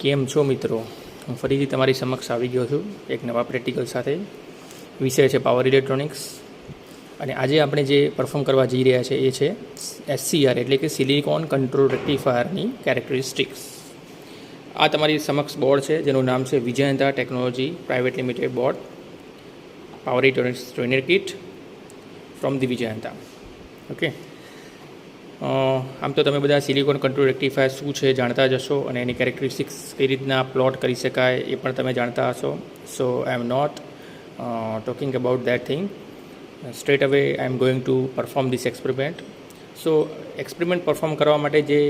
કેમ છો મિત્રો? હું ફરીથી તમારી સમક્ષ આવી ગયો છું એક નવા પ્રેક્ટિકલ સાથે. વિષય છે પાવર ઇલેક્ટ્રોનિક્સ અને આજે આપણે જે પરફોર્મ કરવા જઈ રહ્યા છે એ છે SCR એટલે કે સિલિકોન કંટ્રોલ રેક્ટિફાયરની કેરેક્ટરિસ્ટિક્સ. આ તમારી સમક્ષ બોર્ડ છે જેનું નામ છે Vijayanta technology private limited board power electronics trainer kit from the Vijayanta. Okay, આમ તો તમે બધા સિલિકોન કંટ્રોલ રેક્ટિફાયર શું છે જાણતા જ હશો અને એની કેરેક્ટરિસ્ટિક્સ કઈ રીતના પ્લોટ કરી શકાય એ પણ તમે જાણતા હશો. So I am not talking about that thing. Straight away I am going to perform this experiment. So experiment perform કરવા માટે જે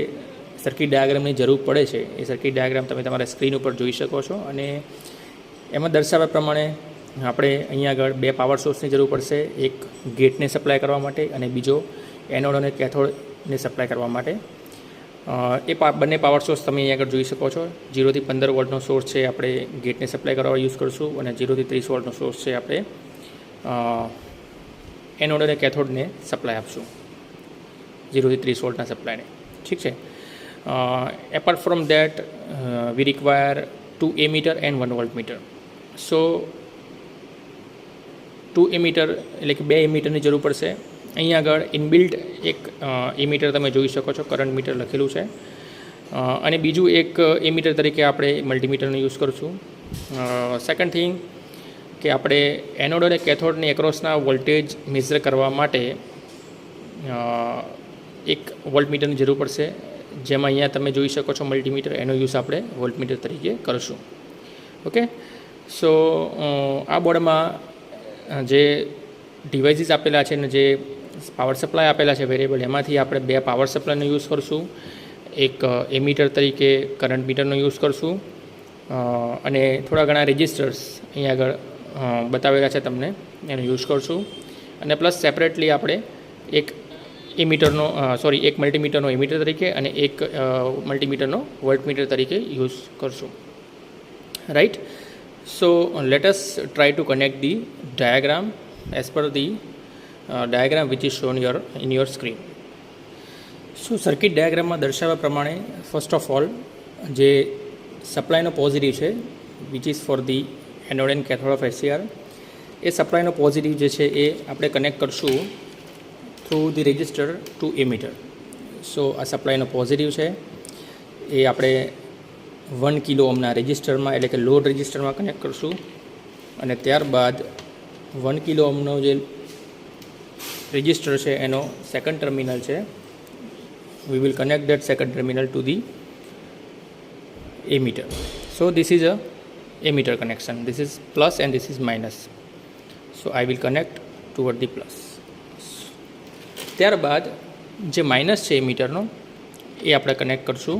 સર્કિટ ડાયાગ્રામની જરૂર પડે છે એ સર્કિટ ડાયાગ્રામ તમે તમારા સ્ક્રીન ઉપર જોઈ શકો છો અને એમાં દર્શાવ્યા પ્રમાણે આપણે અહીંયા આગળ બે પાવર સોર્સની જરૂર પડશે. એક ગેટને સપ્લાય કરવા માટે અને બીજો એનોડ અને કેથોડને સપ્લાય કરવા માટે. એ બંને પાવર સોર્સ તમે અહીંયા આગળ જોઈ શકો છો. 0 થી 15 વોલ્ટનો સોર્સ છે આપણે ગેટને સપ્લાય કરવા યુઝ કરશું અને 0 થી 30 વોલ્ટનો સોર્સ છે આપણે એનોડ અને કેથોડને સપ્લાય આપશું 0 થી 30 વોલ્ટના સપ્લાયને. ઠીક છે. Apart from that we require 2 ammeter and 1 voltmeter. So 2 ammeter એટલે કે 2 એમીટરની જરૂર પડશે. અહીંયા આગળ ઇનબિલ્ટ એક એમીટર તમે જોઈ શકો છો, કરંટ મીટર લખેલું છે. અને બીજું એક એમીટર તરીકે આપણે મલ્ટીમીટરનો યુઝ કરશું. સેકન્ડ થિંગ કે આપણે એનોડ અને કેથોડની એક્રોસના વોલ્ટેજ મેઝર કરવા માટે એક વોલ્ટમીટરની જરૂર પડશે, જેમાં અહીંયા તમે જોઈ શકો છો મલ્ટીમીટર, એનો યુઝ આપણે વોલ્ટમીટર તરીકે કરશું. ઓકે, સો આ બોર્ડમાં જે ડિવાઇસીસ આપેલા છે અને જે પાવર સપ્લાય આપેલા છે વેરિયેબલ, એમાંથી આપણે બે પાવર સપ્લાયનો યુઝ કરશું. એક એમીટર તરીકે કરંટ મીટરનો યુઝ કરશું અને થોડા ઘણા રેજિસ્ટર્સ અહીંયા આગળ બતાવેલા છે તમને, એનો યુઝ કરશું. અને પ્લસ સેપરેટલી આપણે એક એમીટરનો એક મલ્ટીમીટરનો એમીટર તરીકે અને એક મલ્ટીમીટરનો વોલ્ટમીટર તરીકે યુઝ કરશું. Right. So let us try to connect the diagram as per the diagram which is shown in your screen. So circuit diagram માં દર્શાવ્યા પ્રમાણે first of all જે સપ્લાયનો પોઝિટિવ છે which is for the anode and cathode of SCR, એ સપ્લાયનો positive જે છે એ આપણે કનેક્ટ કરશું through the resistor to ammeter. So આ સપ્લાયનો પોઝિટિવ છે એ આપણે 1 કિલો ઓહમના રેજિસ્ટરમાં એટલે કે લોડ રેજિસ્ટરમાં કનેક્ટ કરશું અને ત્યારબાદ 1 કિલો ઓહમનો જે રેજિસ્ટર છે એનો સેકન્ડ ટર્મિનલ છે, we will connect that second terminal to the ammeter. So this is a ammeter connection. This is plus and this is minus. So I will connect toward the plus. ત્યારબાદ જે minus છે એમીટરનો એ આપણે connect કરશું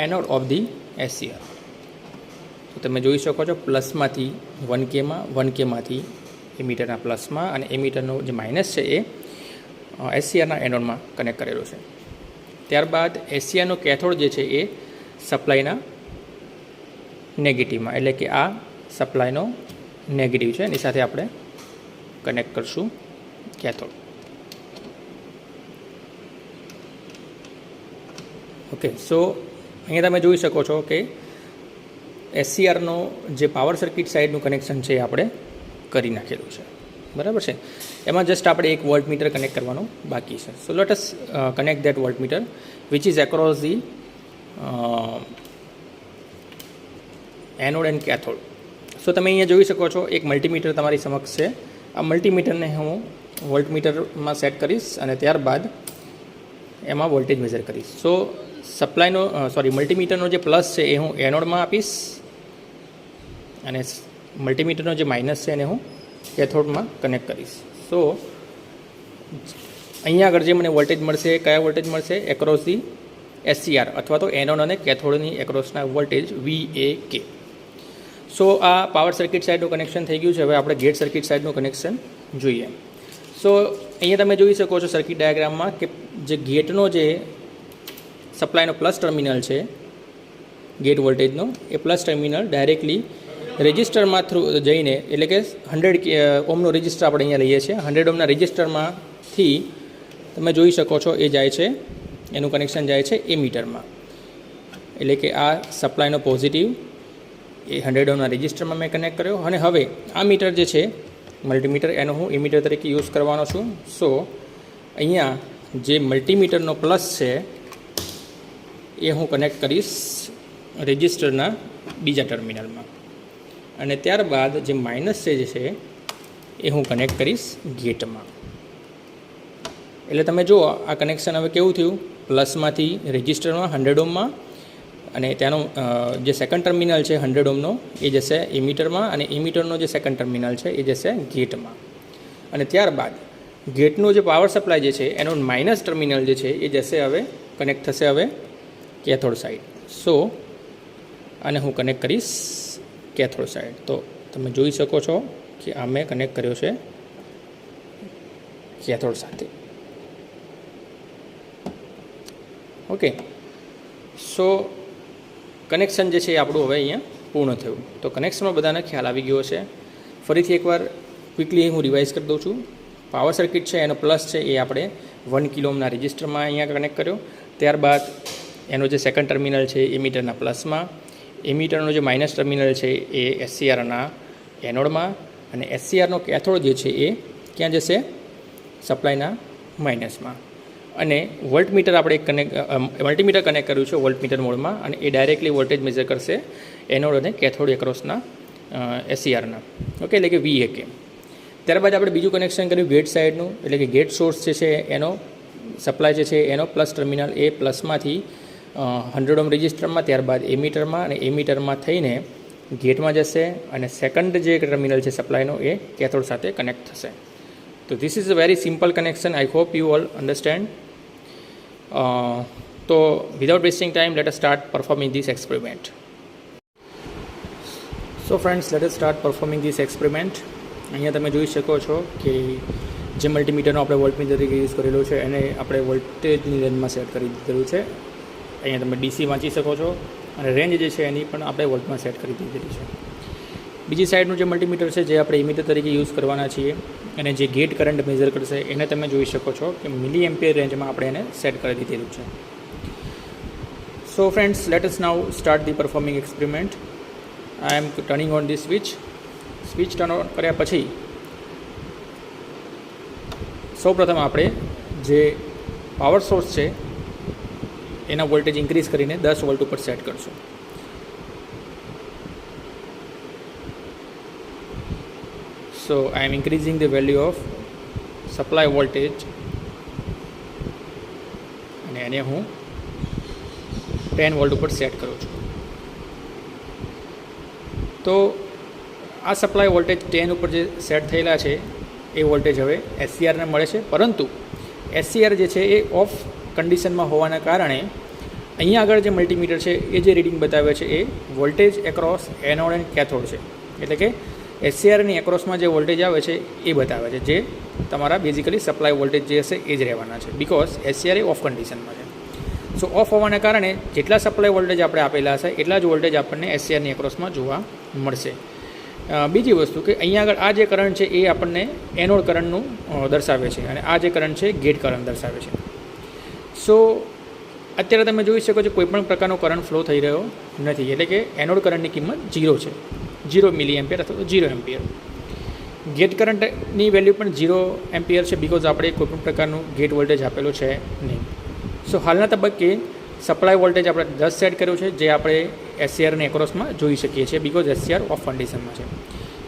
anode of the SCR. તો તમે જોઈ શકો છો પ્લસમાંથી 1Kમાં, 1Kમાંથી એમીટરના પ્લસમાં અને એમીટરનો જે માઇનસ છે એ SCRના એનોડમાં કનેક્ટ કરેલો છે. ત્યારબાદ SCRનો કેથોડ જે છે એ સપ્લાયના નેગેટિવમાં, એટલે કે આ સપ્લાયનો નેગેટિવ છે એની સાથે આપણે કનેક્ટ કરશું કેથોડ. ઓકે, સો અહીંયા તમે જોઈ શકો છો કે SCRનો જે પાવર સર્કિટ સાઇડનું કનેક્શન છે એ આપણે કરી નાખેલું છે. બરાબર છે. એમાં જસ્ટ આપણે એક વોલ્ટમીટર કનેક્ટ કરવાનું બાકી છે. So let us connect that voltmeter which is across the anode and cathode. So તમે અહીંયા જોઈ શકો છો એક મલ્ટીમીટર તમારી સમક્ષ છે. આ મલ્ટીમીટરને હું વોલ્ટમીટરમાં સેટ કરીશ અને ત્યારબાદ એમાં વોલ્ટેજ મેઝર કરીશ. સો સપ્લાયનો મલ્ટીમીટરનો જે પ્લસ છે એ હું એનોડમાં આપીશ અને મલ્ટીમીટરનો જે માઇનસ છે એને હું કેથોડમાં કનેક્ટ કરીશ. સો અહીંયા આગળ જે મને વોલ્ટેજ મળશે, કયા વોલ્ટેજ મળશે? એક્રોસ ધી SCR અથવા તો એનોડ અને કેથોડની એક્રોસના વોલ્ટેજ VAK. સો આ પાવર સર્કિટ સાઇડનું કનેક્શન થઈ ગયું છે. હવે આપણે ગેટ સર્કિટ સાઇડનું કનેક્શન જોઈએ. સો અહીંયા તમે જોઈ શકો છો સર્કિટ ડાયાગ્રામમાં કે જે ગેટનો જે સપ્લાયનો પ્લસ ટર્મિનલ છે ગેટ વોલ્ટેજનો, એ પ્લસ ટર્મિનલ ડાયરેક્ટલી રેજિસ્ટરમાં થ્રુ જઈને, એટલે કે 100 ઓહમનો રેજિસ્ટર આપણે અહીંયા લઈએ છીએ, 100 ઓહમના રેજિસ્ટરમાંથી તમે જોઈ શકો છો એ જાય છે, એનું કનેક્શન જાય છે એમીટરમાં. એટલે કે આ સપ્લાયનો પોઝિટિવ એ 100 ઓહ્મના રજિસ્ટરમાં મેં કનેક્ટ કર્યો. અને હવે આ મીટર જે છે મલ્ટીમીટર એનો હું ઇમીટર તરીકે યુઝ કરવાનો છું. સો અહીંયા જે મલ્ટીમીટરનો પ્લસ છે એ હું કનેક્ટ કરીશ રજિસ્ટરના બીજા ટર્મિનલમાં, અને ત્યારબાદ જે માઇનસ છે એ હું કનેક્ટ કરીશ ગેટમાં. એટલે તમે જુઓ આ કનેક્શન હવે કેવું થયું, પ્લસમાંથી રજિસ્ટરમાં 100 ઓહ્મમાં, અને ત્યાંનો જે સેકન્ડ ટર્મિનલ છે 100 ઓહ્મનો એ જશે ઇમીટરમાં, અને ઇમીટરનો જે સેકન્ડ ટર્મિનલ છે એ જશે ગેટમાં. અને ત્યારબાદ ગેટનો જે પાવર સપ્લાય જે છે એનો માઇનસ ટર્મિનલ જે છે એ જશે હવે કનેક્ટ થશે હવે કેથોડ સાઈડ. સો આને હું કનેક્ટ કરીશ કેથોડ સાઈડ. તો તમે જોઈ શકો છો કે આ મેં કનેક્ટ કર્યો છે કેથોડ સાથે. ઓકે, સો કનેક્શન જે છે એ આપણું હવે અહીંયા પૂર્ણ થયું. તો કનેક્શનમાં બધાને ખ્યાલ આવી ગયો છે. ફરીથી એકવાર ક્વિકલી હું રિવાઇઝ કરી દઉં છું. પાવર સર્કિટ છે એનો પ્લસ છે એ આપણે 1 કિલો ઓહ્મના રજિસ્ટરમાં અહીંયા કનેક્ટ કર્યો. ત્યારબાદ એનો જે સેકન્ડ ટર્મિનલ છે એમીટરના પ્લસમાં, એમીટરનો જે માઇનસ ટર્મિનલ છે એ એસસીઆરના એનોડમાં, અને એસસીઆરનો કેથોડ જે છે એ ક્યાં જશે, સપ્લાયના માઇનસમાં. અને વોલ્ટમીટર આપણે મલ્ટીમીટર કનેક્ટ કર્યું છે વોલ્ટમીટર મોડમાં, અને એ ડાયરેક્ટલી વોલ્ટેજ મેઝર કરશે એનોડ અને કેથોડ એક્રોસના એસસીઆરના. ઓકે, એટલે કે VAK. ત્યારબાદ આપણે બીજું કનેક્શન કર્યું ગેટ સાઈડનું, એટલે કે ગેટ સોર્સ જે છે એનો સપ્લાય જે છે એનો પ્લસ ટર્મિનલ એ પ્લસમાંથી 100 ઓહ્મ રજિસ્ટરમાં, ત્યારબાદ એમીટરમાં, અને એમીટરમાં થઈને ગેટમાં જશે, અને સેકન્ડ જે ટર્મિનલ છે સપ્લાયનો એ કેથોડ સાથે કનેક્ટ થશે. તો this is a very simple connection. I hope you all understand. તો without wasting time let us start performing this experiment. So friends, let us start performing this experiment. અહીંયા તમે જોઈ શકો છો કે જે મલ્ટીમીટરનો આપણે વોલ્ટમીટર તરીકે યુઝ કરેલો છે એને આપણે વોલ્ટેજની રેન્જમાં સેટ કરી દીધેલું છે. અહીંયા તમે DC વાંચી શકો છો, અને રેન્જ જે છે એની પણ આપણે વોલ્ટમાં સેટ કરી દીધેલી છે. બીજી સાઈડનું જે મલ્ટીમીટર છે જે આપણે ઇમીટર તરીકે યુઝ કરવાના છીએ, અને જે ગેટ કરંટ મેઝર કરશે એને તમે જોઈ શકો છો કે મિલી એમ્પિયર રેન્જમાં આપણે એને સેટ કરી દીધેલું છે. So friends, let us now start the performing experiment. I am turning on the switch turn on કર્યા પછી સૌપ્રથમ આપણે જે પાવર સોર્સ છે એના વોલ્ટેજ ઇન્ક્રીઝ કરીને 10 વોલ્ટ ઉપર સેટ કરશું. So I am increasing the value of supply voltage, અને એને હું 10 વોલ્ટ ઉપર સેટ કરું છું. તો આ સપ્લાય વોલ્ટેજ 10 ઉપર જે સેટ થયેલા છે એ વોલ્ટેજ હવે એસસીઆરને મળે છે, પરંતુ એસસીઆર જે છે એ ઓફ કન્ડિશનમાં હોવાના કારણે અહીંયા આગળ જે મલ્ટીમીટર છે એ જે રીડિંગ બતાવે છે એ voltage across anode and cathode છે. એટલે કે એસસીઆરની એક્રોસમાં જે વોલ્ટેજ આવે છે એ બતાવે છે, જે તમારા બેઝિકલી સપ્લાય વોલ્ટેજ જે હશે એ જ રહેવાના છે, બિકોઝ એસસીઆર એ ઓફ કન્ડિશનમાં છે. સો ઓફ હોવાના કારણે જેટલા સપ્લાય વોલ્ટેજ આપણે આપેલા હશે એટલા જ વોલ્ટેજ આપણને એસસીઆરની એક્રોસમાં જોવા મળશે. બીજી વસ્તુ કે અહીંયા આગળ આ જે કરંટ છે એ આપણને એનોડ કરંટનું દર્શાવે છે, અને આ જે કરંટ છે ગેટ કરંટ દર્શાવે છે. સો અત્યારે તમે જોઈ શકો છો કોઈપણ પ્રકારનો કરંટ ફ્લો થઈ રહ્યો નથી, એટલે કે એનોડ કરંટની કિંમત 0 છે, 0 મિલી એમ્પિયર અથવા તો 0 એમ્પિયર. ગેટ કરંટની વેલ્યુ પણ 0 એમ્પિયર છે, બિકોઝ આપણે કોઈપણ પ્રકારનું ગેટ વોલ્ટેજ આપેલો છે નહીં. સો હાલના તબક્કે સપ્લાય વોલ્ટેજ આપણે 10 સેટ કર્યો છે, જે આપણે એસસીઆરની એક્રોસમાં જોઈ શકીએ છીએ, બિકોઝ એસસીઆર ઓફ કન્ડિશનમાં છે.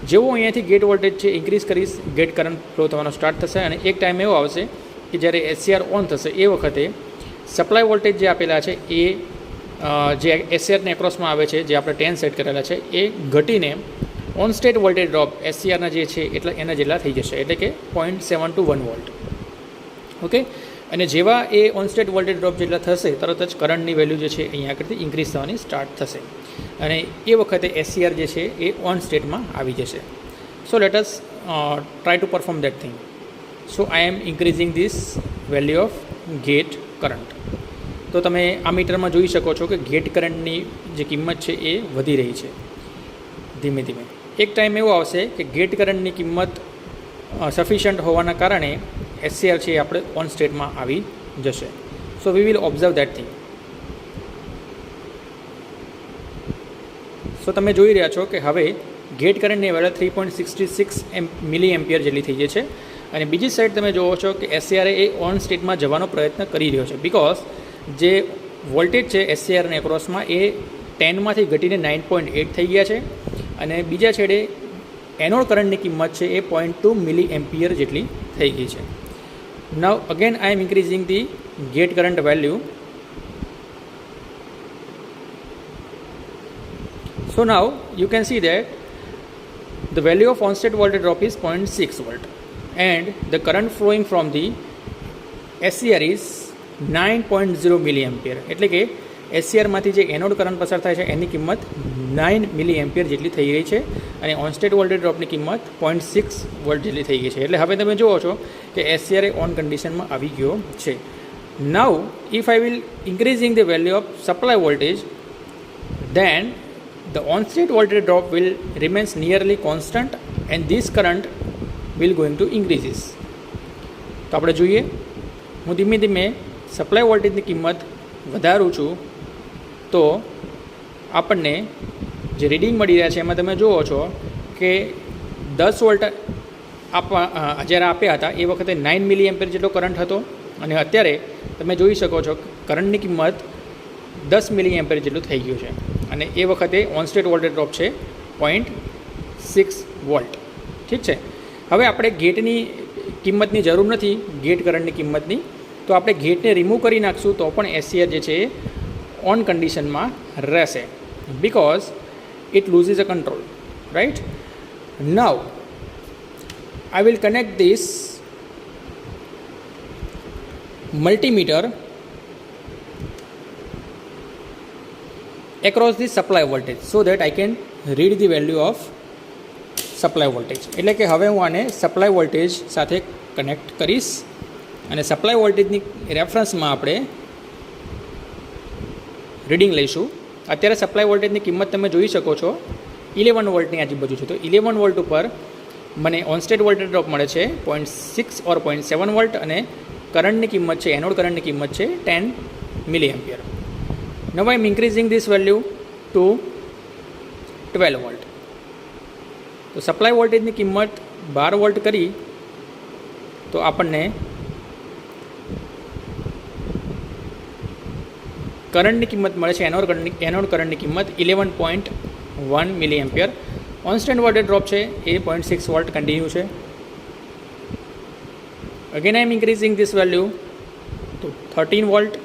જેવો અહીંયાથી ગેટ વોલ્ટેજ છે ઇન્ક્રીઝ કરીશ, ગેટ કરંટ ફ્લો થવાનો સ્ટાર્ટ થશે, અને એક ટાઈમ એવો આવશે કે જ્યારે એસસીઆર ઓન થશે એ વખતે સપ્લાય વોલ્ટેજ જે આપેલા છે એ જે એસસીઆરની એક્રોસમાં આવે છે, જે આપણે 10 સેટ કરેલા છે, એ ઘટીને ઓન સ્ટેટ વોલ્ટેજ ડ્રોપ એસસીઆરના જે છે એટલા એના જેટલા થઈ જશે, એટલે કે 0.7 to 1 વોલ્ટ. ઓકે, અને જેવા એ ઓન સ્ટેટ વોલ્ટેજ ડ્રોપ જેટલા થશે તરત જ કરંટની વેલ્યુ જે છે અહીંયા આગળથી ઇન્ક્રીઝ થવાની સ્ટાર્ટ થશે, અને એ વખતે એસસીઆર જે છે એ ઓન સ્ટેટમાં આવી જશે. So let us try to perform that thing. So I am increasing this value of gate current. તો તમે આ મીટરમાં જોઈ શકો છો કે ગેટ કરંટની જે કિંમત છે એ વધી રહી છે ધીમે ધીમે. એક ટાઈમ એવો આવશે કે ગેટ કરંટની કિંમત સફિશિયન્ટ હોવાના કારણે એસસીઆર છે એ આપણે ઓન સ્ટેટમાં આવી જશે. So we will observe that thing. So તમે જોઈ રહ્યા છો કે હવે ગેટ કરંટની વેલ્યુ 3.66 મિલી એમ્પિયર જેટલી થઈ ગઈ છે. અને બીજી સાઈડ તમે જોવો છો કે SCR એ ઓન સ્ટેટમાં જવાનો પ્રયત્ન કરી રહ્યો છે, બિકોઝ જે વોલ્ટેજ છે SCRને એક્રોસમાં એ 10માંથી ઘટીને 9.8 થઈ ગયા છે. અને બીજા છેડે એનોડ કરંટની કિંમત છે એ 0.2 મિલી એમ્પિયર જેટલી થઈ ગઈ છે. Now again I am increasing the gate current value. So now you can see that the value of on-state voltage drop is 0.6 volt and the current flowing from the SCR is 9.0 milliampere. એટલે કે SCRમાંથી જે anode current પસાર થાય છે એની કિંમત 9 મિલી ampere જેટલી થઈ ગઈ છે અને ઓન-સ્ટેટ વોલ્ટેજ ડ્રોપની કિંમત 0.6 વોલ્ટ જેટલી થઈ ગઈ છે. એટલે હવે તમે જુઓ છો કે SCR એ ઓન કન્ડિશનમાં આવી ગયો છે. Now if I will increasing the value of supply voltage, then the on-state voltage drop will remains nearly constant and this current will going to increases. તો આપણે જોઈએ, હું ધીમે ધીમે સપ્લાય વોલ્ટેજની કિંમત વધારું છું તો આપણને જે રીડિંગ મળી રહ્યા છે એમાં તમે જુઓ છો કે 10 વોલ્ટ જ્યારે આપ્યા હતા એ વખતે 9 મિલી એમ્પિયર જેટલો કરંટ હતો અને અત્યારે તમે જોઈ શકો છો કરંટની કિંમત 10 મિલી એમ્પિયર જેટલું થઈ ગયું છે અને એ વખતે ઓન-સ્ટેટ વોલ્ટેજ ડ્રોપ છે 0.6 વોલ્ટ. ઠીક છે, હવે આપણે ગેટની કિંમતની જરૂર નથી, ગેટ કરંટની કિંમતની, તો આપણે ગેટને રિમૂવ કરી નાખશું તો પણ SCR જે છે એ ઓન કન્ડિશનમાં રહેશે, because it loses a control, right. Now I will connect this multimeter across the supply voltage so that I can read the value of supply voltage. એટલે કે હવે હું આને સપ્લાય વોલ્ટેજ સાથે કનેક્ટ કરીશ અને સપ્લાય વોલ્ટેજની રેફરન્સમાં આપણે રીડિંગ લઈશું. અત્યારે સપ્લાય વોલ્ટેજની કિંમત તમે જોઈ શકો છો 11 વોલ્ટની આજુબાજુ છે. તો 11 વોલ્ટ ઉપર મને ઓન-સ્ટેટ વોલ્ટેજ ડ્રોપ મળે છે 0.6 ઓર 0.7 વોલ્ટ અને કરંટની કિંમત છે, એનોડ કરંટની કિંમત છે 10 મિલી ampere. Now I am increasing this value to 12 volt. તો સપ્લાય વોલ્ટેજની કિંમત 12 વોલ્ટ કરી તો આપણને કરંટની કિંમત મળે છે, એનોડ કરંટની કિંમત 11.1 milli ampere. On state voltage drop છે એ 0.6 વોલ્ટ કન્ટિન્યુ છે. Again I am increasing this value તો 13 વોલ્ટ.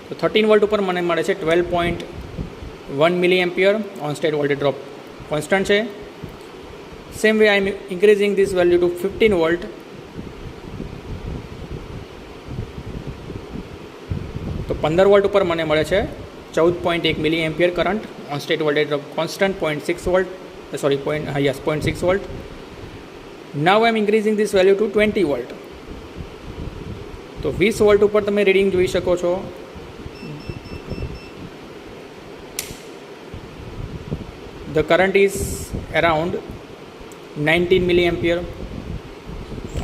તો 13 વોલ્ટ ઉપર મને મળે છે 12.1 milli ampere. On state voltage drop constant છે. Same way I am increasing this value to 15 volt. તો 15 વોલ્ટ ઉપર મને મળે છે 14.1 milli ampere current. On state voltage drop constant 0.6 volt, sorry 0.6 volt. Now I am increasing this value to 20 volt. તો 20 volt ઉપર તમે reading જોઈ શકો છો. The current is around 19 milliampere.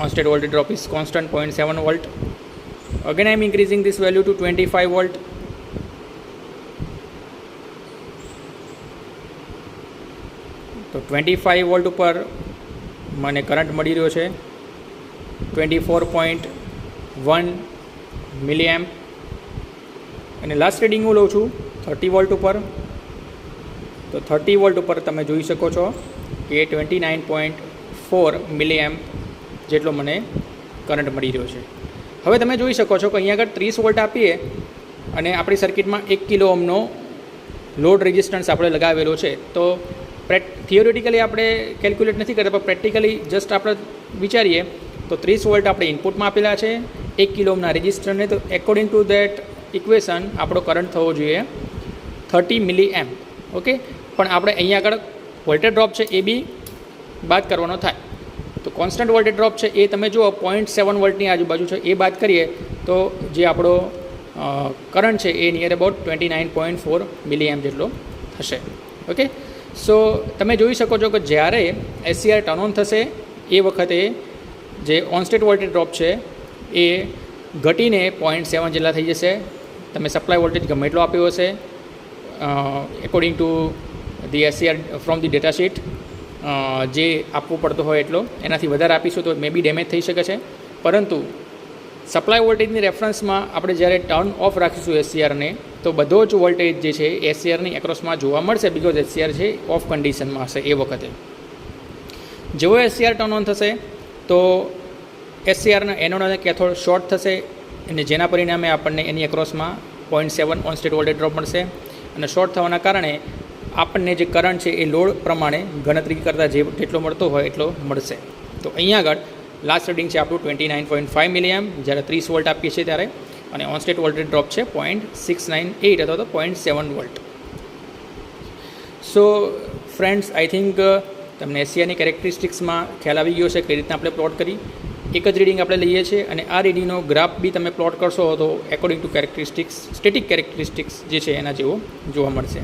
On-state voltage drop is constant 0.7 volt. Again I am increasing this value to 25 volt. તો 25 volt ઉપર મને current મળી રહ્યો છે 24.1 મિલીએમ્પ. અને લાસ્ટ રીડિંગ હું લઉં છું 30 વોલ્ટ ઉપર. તો 30 વોલ્ટ ઉપર તમે જોઈ શકો છો કે 29.4 મિલીએમ્પ જેટલો મને કરંટ મળી રહ્યો છે. હવે તમે જોઈ શકો છો કે અહીંયા આગળ 30 વોલ્ટ આપીએ અને આપણી સર્કિટમાં 1 કિલો ઓહમનો લોડ રેઝિસ્ટન્સ આપણે લગાવેલો છે. તો થિયોરિટિકલી આપણે કેલ્ક્યુલેટ નથી કરતા, પણ પ્રેક્ટિકલી જસ્ટ આપણે વિચારીએ તો 30 વોલ્ટ આપણે ઇનપુટમાં આપેલા છે 1 કિલો ઓહમના રેઝિસ્ટરને. તો એકોર્ડિંગ ટુ દેટ ઇક્વેશન આપણો કરંટ થવો જોઈએ 30 મિલી એમ્પ. ઓકે, પણ આપણે અહીંયા આગળ વોલ્ટેજ ડ્રોપ છે એ બી બાદ કરવાનો થાય. તો કોન્સ્ટન્ટ વોલ્ટેજ ડ્રોપ છે એ તમે જુઓ 0.7 વોલ્ટની આજુબાજુ છે, એ બાદ કરીએ તો જે આપણો કરંટ છે એ નિયર અબાઉટ 29.4 મિલી એમ્પ જેટલો થશે. ઓકે, સો તમે જોઈ શકો છો કે જ્યારે SCR ટર્ન ઓન થશે એ વખતે જે ઓન-સ્ટેટ વોલ્ટેજ ડ્રોપ છે એ ઘટીને 0.7 જેટલા થઈ જશે. તમે સપ્લાય વોલ્ટેજ ગમે એટલો આપ્યો હશે according to the SCR from the data sheet જે આપવો પડતો હોય એટલો, એનાથી વધારે આપીશું તો મે બી ડેમેજ થઈ શકે છે. પરંતુ સપ્લાય વોલ્ટેજની રેફરન્સમાં આપણે જ્યારે ટર્ન ઓફ રાખીશું એસસીઆરને તો બધો જ વોલ્ટેજ જે છે એસસીઆરની એક્રોસમાં જોવા મળશે, બિકોઝ એસસીઆર છે ઓફ કન્ડિશનમાં હશે એ વખતે. જેવો એસસીઆર ટર્ન ઓન થશે તો એસસીઆરના એનોડ અને કેથોડ શોર્ટ થશે અને જેના પરિણામે આપણને એની એક્રોસમાં 0.7 ઓન સ્ટેટ વોલ્ટેજ ડ્રોપ મળશે. અને શોર્ટ થવાના કારણે આપણને જે કરંટ છે એ લોડ પ્રમાણે ગણતરી કરતાં જેટલો મળતો હોય એટલો મળશે. તો અહીંયા આગળ લાસ્ટ રીડિંગ છે આપણું 29.5 મિલિએમ્પ જ્યારે 30 વોલ્ટ આપીએ છીએ ત્યારે, અને ઓન સ્ટેટ વોલ્ટેજ ડ્રોપ છે 0.698 અથવા તો 0.7 volt. So friends, I think તમને એસસીઆરની કેરેક્ટરિસ્ટિક્સમાં ખ્યાલ આવી ગયો છે કઈ રીતના આપણે પ્લોટ કરી. એક જ રીડિંગ આપણે લઈએ છીએ અને આ રીડિંગનો ગ્રાફ બી તમે પ્લોટ કરશો તો according to characteristics, static characteristics જે છે એના જેવો જોવા મળશે.